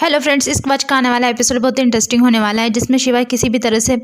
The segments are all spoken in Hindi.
हेलो फ्रेंड्स, इसके बाद का आने वाला एपिसोड बहुत ही इंटरेस्टिंग होने वाला है, जिसमें शिवा किसी भी तरह से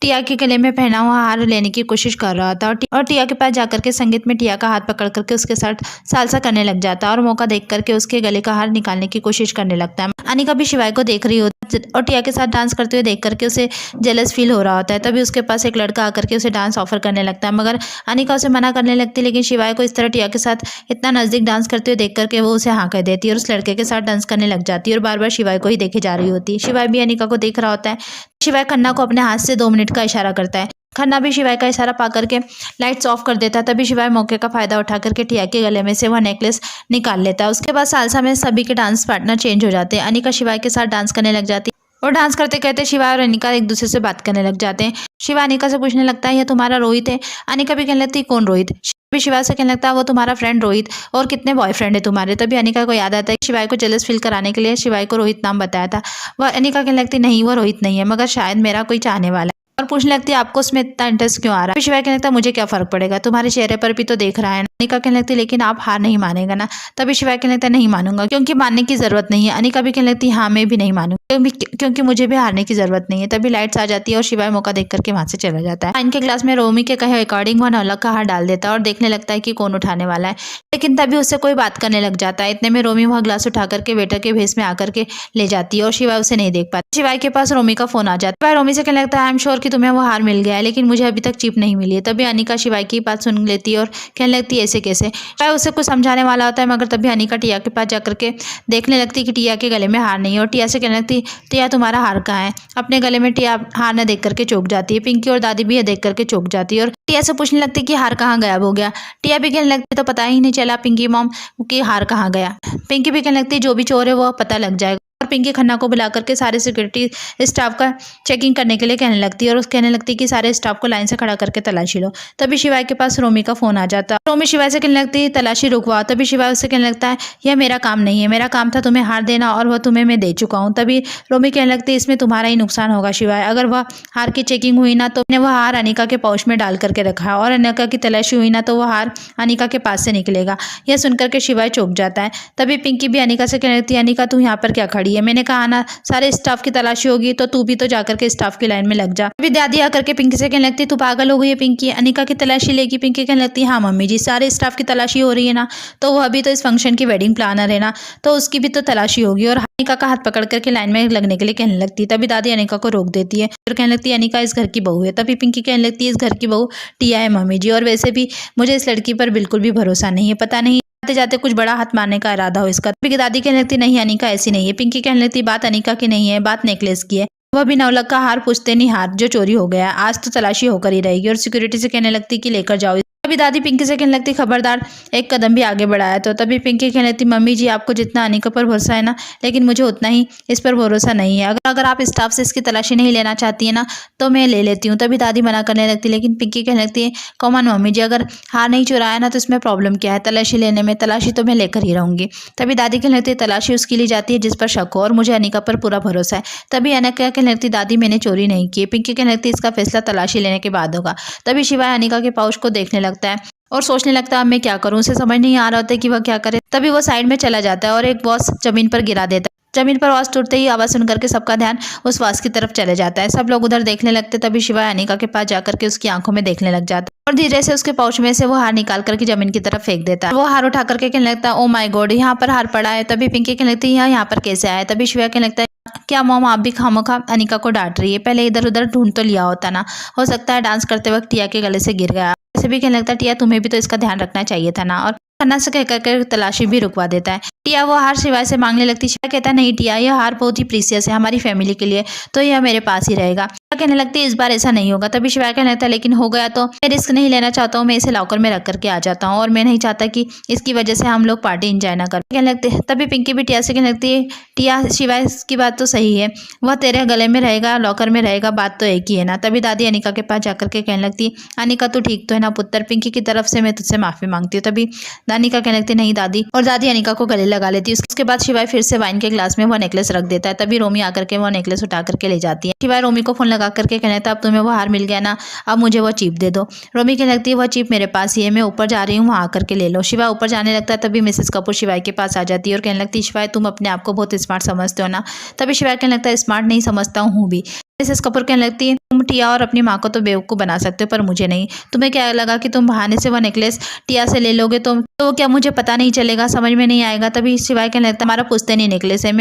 टिया के गले में पहना हुआ हार लेने की कोशिश कर रहा था और टिया के पास जाकर के संगीत में टिया का हाथ पकड़ करके उसके साथ सालसा करने लग जाता है और मौका देख करके उसके गले का हार निकालने की कोशिश करने लगता है। अनिका भी शिवाय को देख रही होती है और टिया के साथ डांस करते हुए देख करके उसे जेलस फील हो रहा होता है। तभी उसके पास एक लड़का आकर के उसे डांस ऑफर करने लगता है, मगर अनिका उसे मना करने लगती है। लेकिन शिवाय को इस तरह टिया के साथ इतना नजदीक डांस करते हुए देख करके वो उसे हाँ कह देती है और उस लड़के के साथ डांस करने लग जाती है और बार बार शिवाय को ही देखे जा रही होती है। शिवाय भी अनिका को देख रहा होता है। शिवाय खन्ना को अपने हाथ से 2 मिनट का इशारा करता है। खन्ना भी शिवाय का इशारा पा करके लाइट्स ऑफ कर देता है। तभी शिवाय मौके का फायदा उठा करके टिया के गले में से वह नेकलेस निकाल लेता है। उसके बाद सालसा में सभी के डांस पार्टनर चेंज हो जाते हैं। अनिका शिवाय के साथ डांस करने लग जाती है और डांस करते करते शिवाय और अनिका एक दूसरे से बात करने लग जाते हैं। शिवा अनिका से पूछने लगता है, यह तुम्हारा रोहित है? अनिका भी कहने लगती है, कौन रोहित? भी शिवा से कहने लगता है, वो तुम्हारा फ्रेंड रोहित। और कितने बॉयफ्रेंड है तुम्हारे? तभी अनिका को याद आता है कि शिवाय को जेलस फील कराने के लिए शिवाय को रोहित नाम बताया था। वह अनिका कहने लगती, नहीं वो रोहित नहीं है, मगर शायद मेरा कोई चाहने वाला है। और पूछने लगती है, आपको उसमें इतना इंटरेस्ट क्यों आ रहा है? शिवाय कहने लगता है, मुझे क्या फर्क पड़ेगा, तुम्हारे चेहरे पर भी तो देख रहा है। अनिका कहने लगती, लेकिन आप हार नहीं मानेगा ना? तभी शिवाय कहने लगता है, नहीं मानूंगा, क्योंकि मानने की जरूरत नहीं है। अनिका भी कहने लगती है, हाँ मैं भी नहीं मानूंगा, क्योंकि मुझे भी हारने की जरूरत नहीं है। तभी लाइट्स आ जाती है और शिवाय मौका देख करके वहां से चला जाता है। इनके क्लास में रोमी के कहे अकॉर्डिंग वह नौलख का हार डाल देता है और देखने लगता है कि कौन उठाने वाला है। लेकिन तभी उससे कोई बात करने लग जाता है। इतने में रोमी वह ग्लास उठा करके वेटर के भेस में आकर के ले जाती है और शिवाय उसे नहीं देख पाती। शिवाय के पास रोमी का फोन आ जाता है। रोमी से कहने लगता है, आई एम श्योर कि तुम्हें वो हार मिल गया है, लेकिन मुझे अभी तक चिप नहीं मिली है। तभी अनिका शिवाय की बात सुन लेती है और कहने लगती है, ऐसे कैसे? शिवाय उसे कुछ समझाने वाला होता है, मगर तभी अनिका टिया के पास जाकर के देखने लगती है कि टिया के गले में हार नहीं है और टिया से कहने लगती, टिया तुम्हारा हार कहाँ है? अपने गले में टिया हार न देख करके चौंक जाती है। पिंकी और दादी भी यह देख करके चौंक जाती है और टिया से पूछने लगती है कि हार कहाँ गायब हो गया? टिया भी कहने लगती, तो पता ही नहीं चला पिंकी मॉम कि हार कहाँ गया। पिंकी भी कहने लगती, जो भी चोर है वो पता लग जाएगा। और पिंकी खन्ना को बुला करके सारे सिक्योरिटी स्टाफ का चेकिंग करने के लिए कहने लगती है और कहने लगती है कि सारे स्टाफ को लाइन से खड़ा करके तलाशी लो। तभी शिवाय के पास रोमी का फोन आ जाता है। रोमी शिवाय से कहने लगती है, तलाशी रुकवाओ। तभी शिवाय उससे कहने लगता है, यह मेरा काम नहीं है, मेरा काम था तुम्हें हार देना और वह तुम्हें मैं दे चुका हूँ। तभी रोमी कहने लगती है, इसमें तुम्हारा ही नुकसान होगा शिवाय। अगर वह हार की चेकिंग हुई ना तो मैंने वह हार अनिका के पाउच में डाल करके रखा है और अनिका की तलाशी हुई ना तो वह हार अनिका के पास से निकलेगा। यह सुनकर के शिवाय चौंक जाता है। तभी पिंकी भी अनिका से कहने लगती है, अनिका तू यहाँ पर क्या खड़ी है? मैंने कहा ना सारे स्टाफ की तलाशी होगी तो तू भी तो जाकर के स्टाफ की लाइन में लग जा। अभी दादी आकर के पिंकी से कहने लगती, तू पागल हो गई है पिंकी, अनिका की तलाशी लेगी? पिंकी कहने लगती, हाँ मम्मी जी, सारे स्टाफ की तलाशी हो रही है ना, तो वह भी तो इस फंक्शन की वेडिंग प्लानर है ना, तो उसकी भी तो तलाशी होगी। और अनिका का हाथ पकड़ करके लाइन में लगने के लिए कहने लगती। तभी दादी अनिका को रोक देती है और कहने लगती है, अनिका इस घर की बहू है। तभी पिंकी कहने लगती है, इस घर की बहू टिया है मम्मी जी, और वैसे भी मुझे इस लड़की पर बिल्कुल भी भरोसा नहीं है, पता नहीं जाते जाते कुछ बड़ा हाथ मारने का इरादा हो इसका। पिंकी दादी कहने लगती, नहीं अनिका ऐसी नहीं है। पिंकी कहने लगती, बात अनिका की नहीं है, बात नेकलेस की है। वह भी नौलख का हार पूछते नहीं, हार जो चोरी हो गया आज तो तलाशी होकर ही रहेगी। और सिक्योरिटी से कहने लगती कि लेकर जाओ। तभी दादी पिंकी से कहने लगती, खबरदार एक कदम भी आगे बढ़ाया तो। तभी पिंकी कहने लगती, मम्मी जी आपको जितना अनिका पर भरोसा है ना, लेकिन मुझे उतना ही इस पर भरोसा नहीं है। अगर आप स्टाफ से इसकी तलाशी नहीं लेना चाहती है ना तो मैं ले लेती हूँ। तभी दादी मना करने लगती, लेकिन पिंकी कहने लगती है, कॉमन मम्मी जी, अगर हार नहीं चुराया ना तो इसमें प्रॉब्लम क्या है? तलाशी लेने में, तलाशी तो मैं लेकर ही रहूंगी। तभी दादी कहने लगती, तलाशी उसकी ली जाती है जिस पर शक हो और मुझे अनिका पर पूरा भरोसा है। तभी अनिका कहने लगती, दादी मैंने चोरी नहीं की। पिंकी कहने लगती, इसका फैसला तलाशी लेने के बाद होगा। तभी शिवाय अनिका के पाउच को देखने लगता है और सोचने लगता है, अब मैं क्या करूं? उसे समझ नहीं आ रहा होता कि वह क्या करे। तभी वो साइड में चला जाता है और एक वॉच जमीन पर गिरा देता है। जमीन पर वॉच टूटते ही आवाज सुन करके सबका ध्यान उस वॉच की तरफ चले जाता है। सब लोग उधर देखने लगते। तभी शिवाय अनिका के पास जाकर के उसकी आंखों में देखने लग जाता है और धीरे से उसके पाउच में से वो हार निकाल करके जमीन की तरफ फेंक देता है। वो हार उठा करके कहने लगता है, ओ माय गॉड, यहाँ पर हार पड़ा है। तभी पिंकी कहने लगती है, यहाँ पर कैसे आया? तभी शिवाय कहने लगता है, क्या मॉम आप भी खामोखा अनिका को डांट रही है? पहले इधर उधर ढूंढ तो लिया होता ना, हो सकता है डांस करते वक्त टिया के गले से गिर गया। ऐसे भी कहने लगता है, टिया तुम्हें भी तो इसका ध्यान रखना चाहिए था ना। और खन्ना से कह करके तलाशी भी रुकवा देता है। टिया वो हार शिवाय से मांगने लगती। शिवाय कहता है, नहीं टिया, यह हार बहुत ही प्रीसियस है हमारी फैमिली के लिए, तो यह मेरे पास ही रहेगा। कहने लगती है, इस बार ऐसा नहीं होगा। तभी शिवाय कहने लगता है, लेकिन हो गया तो मैं रिस्क नहीं लेना चाहता हूँ, मैं इसे लॉकर में रख करके आ जाता हूँ और मैं नहीं चाहता कि इसकी वजह से हम लोग पार्टी इंजॉय ना करें। कहने लगते तभी पिंकी भी टिया से कहने लगती है, टिया शिवाय की बात तो सही है, वह तेरे गले में रहेगा, लॉकर में रहेगा, बात तो एक ही है ना। तभी दादी अनिका के पास जाकर के कहने लगती, अनिका तू ठीक तो है ना पुत्र? पिंकी की तरफ से मैं तुझसे माफी मांगती हूँ। तभी अनिका कहने लगती, नहीं दादी, और दादी अनिका को गले लगा लेती है। उसके बाद शिवाय फिर से वाइन के ग्लास में वो नेकलेस रख देता है। तभी रोमी आकर के वो नेकलेस उठा करके ले जाती है। शिवाय रोमी को फोन लगा बात करके कहने लगता है अब तुम्हें वो हार मिल गया ना, अब मुझे वो चिप दे दो। रोमी कहने लगती है वह चिप मेरे पास ही है, मैं ऊपर जा रही हूँ, वहाँ आकर के ले लो। शिवा ऊपर जाने लगता है, तभी मिसेस कपूर शिवाय के पास आ जाती है और कहने लगती है शिवाय तुम अपने आप को बहुत स्मार्ट समझते हो ना। तभी शिवाय कहने लगता है स्मार्ट नहीं समझता हूँ भी। मिसेस कपूर कहने लगती है तुम टिया और अपनी माँ को तो बेवकूफ़ बना सकते हो पर मुझे नहीं। तुम्हें क्या लगा कि तुम बहाने से वह नेकलेस टिया से ले लोगे तो क्या मुझे पता नहीं चलेगा, समझ में नहीं आएगा। तभी शिवाय कहने लगता है हमारा पुश्तैनी नेकलेस है,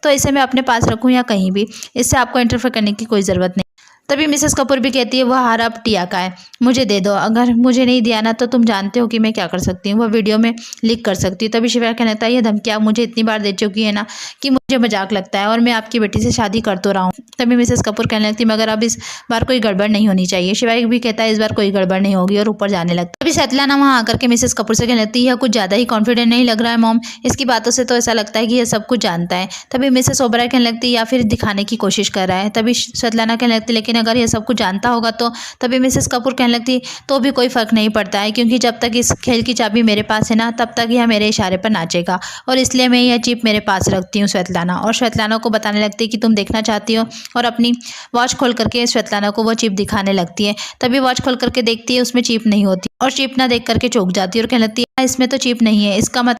इसे मैं अपने पास रखूँ या कहीं भी, इससे आपको इंटरफेयर करने की कोई ज़रूरत नहीं। तभी मिसेस कपूर भी कहती है वह हार अब टिया का है, मुझे दे दो, अगर मुझे नहीं दिया ना तो तुम जानते हो कि मैं क्या कर सकती हूँ, वह वीडियो में लीक कर सकती हूँ। तभी शिवाय कहने लगता है ये धमकी आप मुझे इतनी बार दे चुकी है ना कि मुझे मजाक लगता है और मैं आपकी बेटी से शादी कर तो रहा हूँ। तभी मिसेस कपूर कहने लगती मगर अब इस बार कोई गड़बड़ नहीं होनी चाहिए। शिवाय भी कहता है इस बार कोई गड़बड़ नहीं होगी और ऊपर जाने लगता है। तभी सतलाना वहाँ आकर के मिसेस कपूर से कहने लगती है कुछ ज़्यादा ही कॉन्फिडेंट नहीं लग रहा है मॉम, इसकी बातों से तो ऐसा लगता है कि यह सब कुछ जानता है। तभी मिसेस ओबराय कहने लगती है या फिर दिखाने की कोशिश कर रहा है। तभी सतलाना कहने लगती लेकिन अगर ये सब कुछ जानता होगा तो। तभी मिसेस कपूर कहने लगती तो भी कोई फर्क नहीं पड़ता है क्योंकि जब तक इस खेल की चाबी मेरे पास है ना तब तक यह मेरे इशारे पर नाचेगा और इसलिए मैं यह चिप मेरे पास रखती हूँ श्वेतलाना। और श्वेतलाना को बताने लगती है कि तुम देखना चाहती हो और अपनी वॉच खोल करके श्वेतलाना को वो चिप दिखाने लगती है। तभी वॉच खोल करके देखती है उसमें चिप नहीं होती और चिप ना देख करके चौंक जाती है और कहने लगती है इसमें तो चिप नहीं है, इसका मतलब।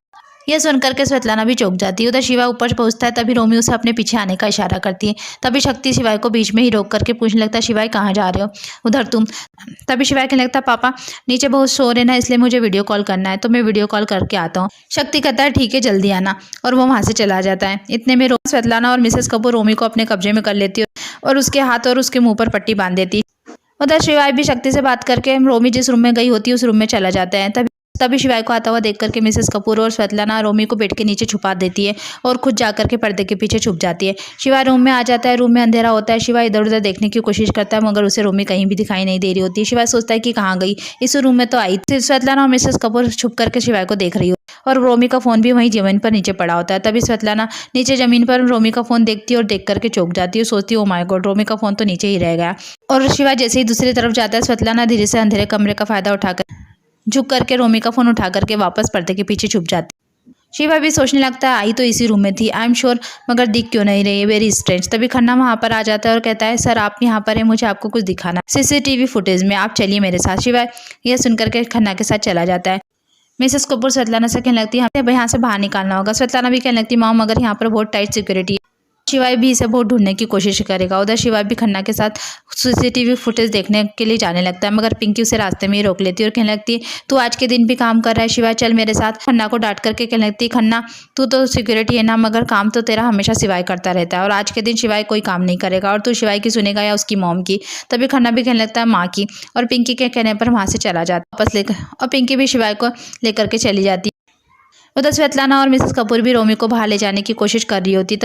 यह सुनकर के श्वेतलाना भी चौंक जाती है। उधर शिवा ऊपर पहुंचता है, तभी रोमी उसे अपने पीछे आने का इशारा करती है। तभी शक्ति शिवाय को बीच में ही रोक करके पूछने लगता है शिवाय कहाँ जा रहे हो, उधर तुम। तभी शिवाय कहने लगता पापा नीचे बहुत शोर है ना इसलिए मुझे वीडियो कॉल करना है, तो मैं वीडियो कॉल करके आता हूँ। शक्ति कहता है ठीक है जल्दी आना और वो वहाँ से चला जाता है। इतने में श्वेतलाना और मिसेस कपूर रोमी को अपने कब्जे में कर लेती है और उसके हाथ और उसके मुँह पर पट्टी बांध देती है। उधर शिवाय भी शक्ति से बात करके रोमी जिस रूम में गई होती है उस रूम में चला जाता है। तभी शिवाय को आता हुआ देख करके मिसेस कपूर और श्वेतलाना रोमी को बेड के नीचे छुपा देती है और खुद जाकर के पर्दे के पीछे छुप जाती है। शिवाय रूम में आ जाता है, रूम में अंधेरा होता है। शिवाय इधर उधर देखने की कोशिश करता है मगर उसे रोमी कहीं भी दिखाई नहीं दे रही होती है। शिवाय सोचता है कि कहाँ गई, इस रूम में तो आई थी। श्वेतलाना और मिसेस कपूर छुप करके शिवाय को देख रही हो और रोमी का फोन भी वहीं जमीन पर नीचे पड़ा होता है। तभी श्वेतलाना नीचे जमीन पर रोमी का फोन देखती है और देख करके चौंक जाती है, सोचती है ओ माय गॉड रोमी का फोन तो नीचे ही रह गया। और शिवाय जैसे ही दूसरी तरफ जाता है श्वेतलाना धीरे से अंधेरे कमरे का फायदा उठाकर झुक करके रोमी का फोन उठा करके वापस पर्दे के पीछे छुप जाती। शिवा भी सोचने लगता है आई तो इसी रूम में थी, आई एम श्योर मगर दिख क्यों नहीं रही है, वेरी स्ट्रेंज। तभी खन्ना वहाँ पर आ जाता है और कहता है सर आप यहाँ पर है, मुझे आपको कुछ दिखाना सीसीटीवी फुटेज में, आप चलिए मेरे साथ। शिवा यह सुनकर के खन्ना के साथ चला जाता है। मिसेस कपूर श्वेतलाना से कहने लगती है हमें यहाँ से बाहर निकालना होगा। श्वेतलाना भी कहने लगती मॉम मगर यहाँ पर बहुत टाइट सिक्योरिटी है। शिवाय भी इसे बहुत ढूंढने की कोशिश करेगा। उधर शिवाय भी खन्ना के साथ सीसीटीवी फुटेज देखने के लिए जाने लगता है मगर पिंकी उसे रास्ते में ही रोक लेती है और कहने लगती है तू आज के दिन भी काम कर रहा है शिवाय, चल मेरे साथ। खन्ना को डांट करके कहने लगती है खन्ना तू तो सिक्योरिटी है ना मगर काम तो तेरा हमेशा शिवाय करता रहता है और आज के दिन शिवाय कोई काम नहीं करेगा और तू शिवाय की सुनेगा या उसकी मॉम की। तभी खन्ना भी कहने लगता है माँ की और पिंकी के कहने पर वहाँ से चला जाता वापस लेकर और पिंकी भी शिवाय को लेकर के चली जाती है। उधर श्वेतलाना और मिसेस कपूर भी रोमी को बाहर ले जाने की कोशिश कर रही होती।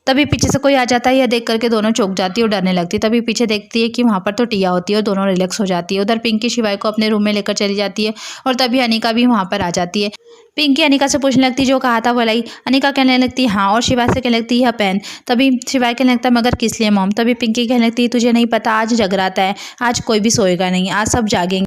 तभी पीछे से कोई आ जाता है, यह देख करके दोनों चौंक जाती है और डरने लगती है। तभी पीछे देखती है कि वहाँ पर तो टिया होती है और दोनों रिलैक्स हो जाती है। उधर पिंकी शिवाय को अपने रूम में लेकर चली जाती है और तभी अनिका भी वहाँ पर आ जाती है। पिंकी अनिका से पूछने लगती जो कहा था बोलाई। अनिका कहने लगती हाँ और शिवाय से कहने लगती है पेन। तभी शिवाय कहने लगता मगर किस लिए मॉम। तभी पिंकी कहने लगती तुझे नहीं पता आज जगराता है, आज कोई भी सोएगा नहीं, आज सब जागेंगे।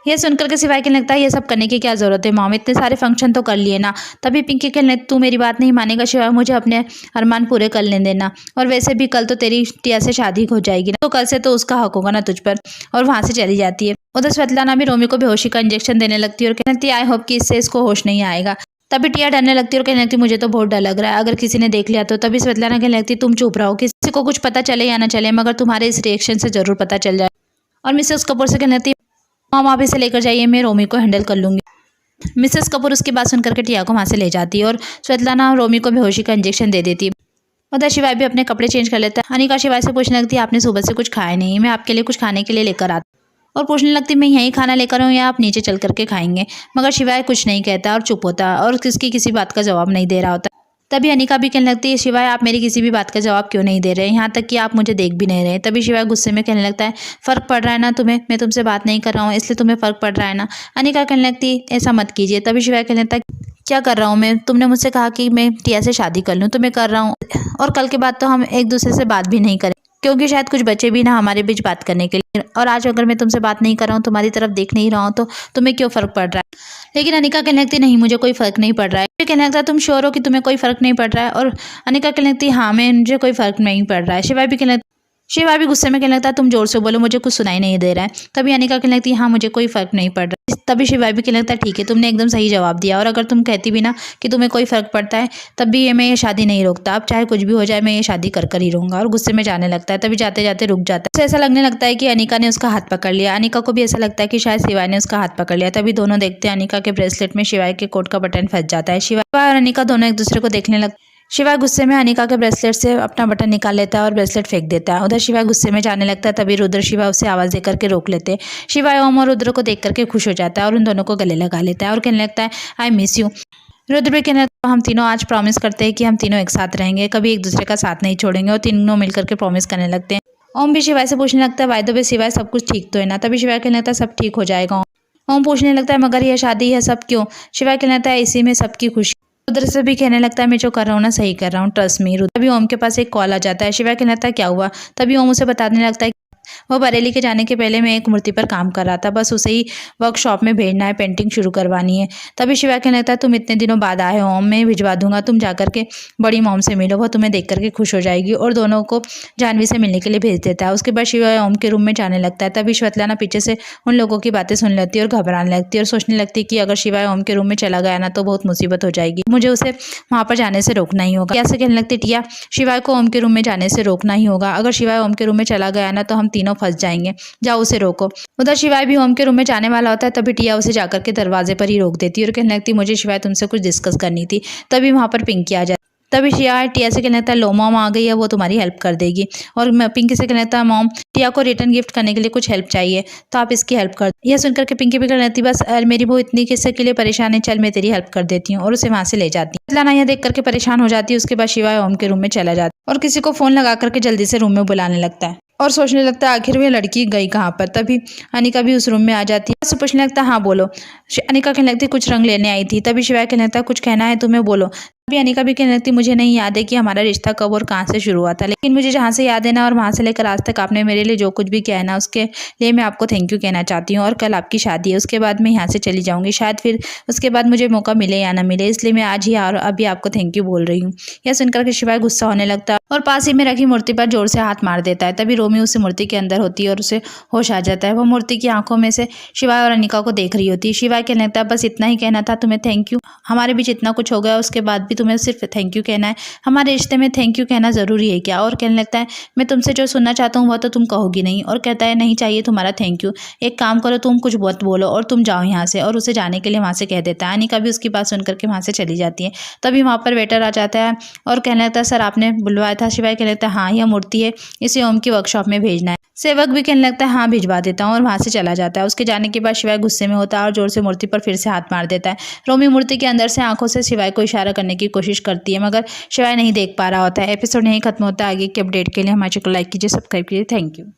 यह सुनकर के शिवाय कहने लगता है ये सब करने की क्या जरूरत है मॉम, इतने सारे फंक्शन तो कर लिए ना। तभी पिंकी कहने लगती तू मेरी बात नहीं मानेगा शिवाय, मुझे अपने अरमान पूरे कर लेने देना और वैसे भी कल तो तेरी टिया से शादी हो जाएगी ना, तो कल से तो उसका हक होगा ना तुझ पर। और वहाँ से चली जाती है। उधर श्वेतलाना भी रोमी को बेहोशी का इंजेक्शन देने लगती है और कहती है आई होप कि इससे इसको होश नहीं आएगा। तभी टिया डरने लगती है और कहने लगती मुझे तो बहुत डर लग रहा है, अगर किसी ने देख लिया तो। तभी श्वेतलाना कहने लगती तुम चुप रहो, किसी को कुछ पता चले या ना चले मगर तुम्हारे इस रिएक्शन से जरूर पता चल जाए। और मिसेस कपूर से कहने लगती मॉम आप इसे लेकर जाइए, मैं रोमी को हैंडल कर लूँगी। मिसेस कपूर उसकी बात सुनकर के टिया को वहाँ से ले जाती है और श्वेतलाना रोमी को बेहोशी का इंजेक्शन दे देती है। उधर शिवाय भी अपने कपड़े चेंज कर लेता है। अनिका शिवाय से पूछने लगती है आपने सुबह से कुछ खाया नहीं, मैं आपके लिए कुछ खाने के लिए लेकर आता। और पूछने लगती मैं यहीं खाना लेकर आऊँ या आप नीचे चल करके खाएंगे। मगर शिवाय कुछ नहीं कहता और चुप होता और किसी बात का जवाब नहीं दे रहा होता। तभी अनिका भी कहने लगती है शिवाय आप मेरी किसी भी बात का जवाब क्यों नहीं दे रहे, यहाँ तक कि आप मुझे देख भी नहीं रहे। तभी शिवाय गुस्से में कहने लगता है फ़र्क पड़ रहा है ना तुम्हें, मैं तुमसे बात नहीं कर रहा हूँ इसलिए तुम्हें फ़र्क पड़ रहा है ना। अनिका कहने लगती ऐसा मत कीजिए। तभी शिवाय कहने लगता है क्या कर रहा हूँ मैं, तुमने मुझसे कहा कि मैं टिया से शादी कर लूँ तो मैं कर रहा हूँ और कल के बाद तो हम एक दूसरे से बात भी नहीं करें क्योंकि शायद कुछ बचे भी ना हमारे बीच बात करने के लिए। और आज अगर मैं तुमसे बात नहीं कर रहा हूँ, तुम्हारी तरफ देख नहीं रहा हूँ तो तुम्हें क्यों फ़र्क पड़ रहा है। लेकिन अनिका कहने लगती नहीं मुझे कोई फ़र्क नहीं पड़ रहा है। कहने लगता तुम श्योर हो कि तुम्हें कोई फ़र्क नहीं पड़ रहा है। और अनिका कहने लगती हाँ मुझे कोई फ़र्क नहीं पड़ रहा है। शिवाय भी कहने शिवा भी गुस्से में कहने लगता है तुम जोर से बोलो, मुझे कुछ सुनाई नहीं दे रहा है। तभी अनिका कहने लगती है हाँ मुझे कोई फर्क नहीं पड़ रहा। तभी शिवा भी कहने लगता है ठीक है, तुमने एकदम सही जवाब दिया, और अगर तुम कहती भी ना कि तुम्हें कोई फर्क पड़ता है तब भी मैं ये शादी नहीं रोकता। अब चाहे कुछ भी हो जाए मैं ये शादी कर ही रहूंगा। और गुस्से में जाने लगता है। तभी जाते जाते रुक जाता है। उसे ऐसा लगने लगता है कि अनिका ने उसका हाथ पकड़ लिया। अनिका को भी ऐसा लगता है कि शायद शिवाय ने उसका हाथ पकड़ लिया। तभी दोनों देखते हैं अनिका के ब्रेसलेट में शिवाय के कोट का बटन फंस जाता है। शिवाय और अनिका दोनों एक दूसरे को देखने लगते। शिवाय गुस्से में अनिका के ब्रेसलेट से अपना बटन निकाल लेता है और ब्रेसलेट फेंक देता है। उधर शिवाय गुस्से में जाने लगता है। तभी रुद्र शिवाय उसे आवाज देकर के रोक लेते हैं। शिवाय ओम और रुद्र को देख करके खुश हो जाता है और उन दोनों को गले लगा लेता है और कहने लगता है आई मिस यू। रुद्र भी कहने लगता है हम तीनों आज प्रॉमिस करते हैं कि हम तीनों एक साथ रहेंगे, कभी एक दूसरे का साथ नहीं छोड़ेंगे। और तीनों मिलकर के प्रॉमिस करने लगते हैं। ओम भी शिवाय से पूछने लगता है बाय द वे शिवाय सब कुछ ठीक तो है ना। तभी शिवाय कहने लगता है सब ठीक हो जाएगा। ओम पूछने लगता है मगर यह शादी है सब क्यों। शिवाय कहने लगता है इसी में सबकी खुशी। रुद्र से भी कहने लगता है मैं जो कर रहा हूँ ना सही कर रहा हूँ, ट्रस्ट मी। तभी ओम के पास एक कॉल आ जाता है। शिवाय कहने लगता है क्या हुआ। तभी ओम उसे बताने लगता है वो बरेली के जाने के पहले मैं एक मूर्ति पर काम कर रहा था, बस उसे ही वर्कशॉप में भेजना है, पेंटिंग शुरू करवानी है। तभी शिवा कहने लगता है तुम इतने दिनों बाद आए हो ओम, मैं भिजवा दूंगा, तुम जाकर के बड़ी मॉम से मिलो, वो तुम्हें देख करके खुश हो जाएगी। और दोनों को जानवी से मिलने के लिए भेज देता है। उसके बाद शिवा ओम के रूम में जाने लगता है। तभी श्वेतलाना पीछे से उन लोगों की बातें सुन लेती है और घबराने लगती है और सोचने लगती है कि अगर शिवा ओम के रूम में चला गया ना तो बहुत मुसीबत हो जाएगी, मुझे उसे वहाँ पर जाने से रोकना ही होगा। कैसे कहने लगती टिया शिवाय को ओम के रूम में जाने से रोकना ही होगा, अगर शिवाय ओम के रूम में चला गया ना तो हम तीनों फंस जाएंगे, जाओ उसे रोको। उधर शिवाय भी ओम के रूम में जाने वाला होता है। तभी टिया उसे जाकर के दरवाजे पर ही रोक देती है और कहने लगती मुझे शिवाय तुमसे कुछ डिस्कस करनी थी। तभी वहां पर पिंकी आ जाती। तभी शिवाय टिया से कहने लगता है लो मॉम आ गई है, वो तुम्हारी हेल्प कर देगी। और पिंकी से कहने लगता है मॉम टिया को रिटर्न गिफ्ट करने के लिए कुछ हेल्प चाहिए तो आप इसकी हेल्प कर। यह सुनकर के पिंकी भी कहने लगती बस मेरी वो इतनी किस्से के लिए परेशान है, चल मैं तेरी हेल्प कर देती हूँ। और उसे वहां से ले जाती है। लाना यह देख करके परेशान हो जाती है। उसके बाद शिवाय ओम के रूम में चला जाता है और किसी को फोन लगा करके जल्दी से रूम में बुलाने लगता है और सोचने लगता है आखिर वह लड़की गई कहाँ पर। तभी अनिका भी उस रूम में आ जाती है। उससे पूछने लगता है हाँ बोलो। अनिका कहने लगती कुछ रंग लेने आई थी। तभी शिवाय कहने लगता है कुछ कहना है तुम्हें, बोलो। तभी अनिका भी कहने लगती मुझे नहीं याद है कि हमारा रिश्ता कब और कहाँ से शुरू हुआ था, लेकिन मुझे जहाँ से याद है ना और वहाँ से लेकर आज तक आपने मेरे लिए जो कुछ भी किया है ना उसके लिए मैं आपको थैंक यू कहना चाहती हूँ। और कल आपकी शादी है, उसके बाद मैं यहाँ से चली जाऊँगी, शायद फिर उसके बाद मुझे मौका मिले या ना मिले, इसलिए मैं आज ही और अभी आपको थैंक यू बोल रही हूँ। यह सुनकर के शिवाय गुस्सा होने लगता है और पास ही में रखी मूर्ति पर जोर से हाथ मार देता है। तभी रोमी उस मूर्ति के अंदर होती है और उसे होश आ जाता है। वो मूर्ति की आंखों में से शिवाय और अनिका को देख रही होती है। शिवाय कहने लगता है बस इतना ही कहना था तुम्हें, थैंक यू। हमारे बीच इतना कुछ हो गया उसके बाद भी तुम्हें सिर्फ थैंक यू कहना है, हमारे रिश्ते में थैंक यू कहना जरूरी है क्या। और कहने लगता है मैं तुमसे जो सुनना चाहता हूँ वो तो तुम कहोगी नहीं। और कहता है नहीं चाहिए तुम्हारा थैंक यू, एक काम करो तुम कुछ बहुत बोलो और तुम जाओ यहाँ से। और उसे जाने के लिए वहाँ से कह देता है। अनिका भी उसकी बात सुनकर के वहाँ से चली जाती है। तभी वहाँ पर वेटर आ जाता है और कहने लगता है सर आपने बुलवाया था। शिवाय कहने लगता है हाँ यह मूर्ति है, इसे ओम की वर्कशॉप में भेजना है। सेवक भी कहने लगता है हाँ भिजवा देता हूँ और वहां से चला जाता है। उसके जाने के बाद शिवाय गुस्से में होता है और जोर से मूर्ति पर फिर से हाथ मार देता है। रोमी मूर्ति के अंदर से आंखों से शिवाय को इशारा करने की कोशिश करती है मगर शिवाय नहीं देख पा रहा होता है। एपिसोड यहीं खत्म होता है। आगे की अपडेट के लिए हमारे चैनल को लाइक कीजिए, सब्सक्राइब कीजिए। Thank you.